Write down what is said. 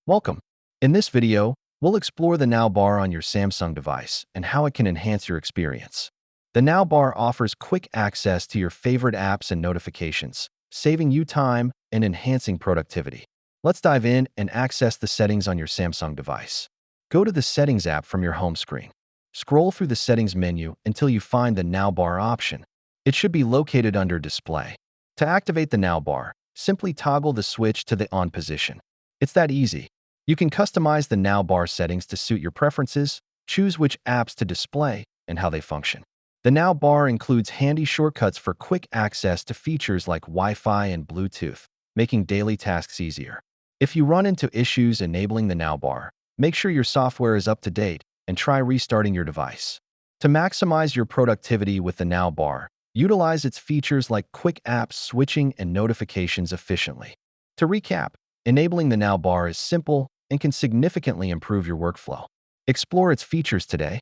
Welcome. In this video, we'll explore the Now bar on your Samsung device and how it can enhance your experience. The Now bar offers quick access to your favorite apps and notifications, saving you time and enhancing productivity. Let's dive in and access the settings on your Samsung device. Go to the Settings app from your home screen. Scroll through the Settings menu until you find the Now bar option. It should be located under Display. To activate the Now bar, simply toggle the switch to the on position. It's that easy. You can customize the Now bar settings to suit your preferences, choose which apps to display, and how they function. The Now bar includes handy shortcuts for quick access to features like Wi-Fi and Bluetooth, making daily tasks easier. If you run into issues enabling the Now bar, make sure your software is up to date and try restarting your device. To maximize your productivity with the Now bar, utilize its features like quick apps switching and notifications efficiently. To recap, enabling the Now bar is simple and can significantly improve your workflow. Explore its features today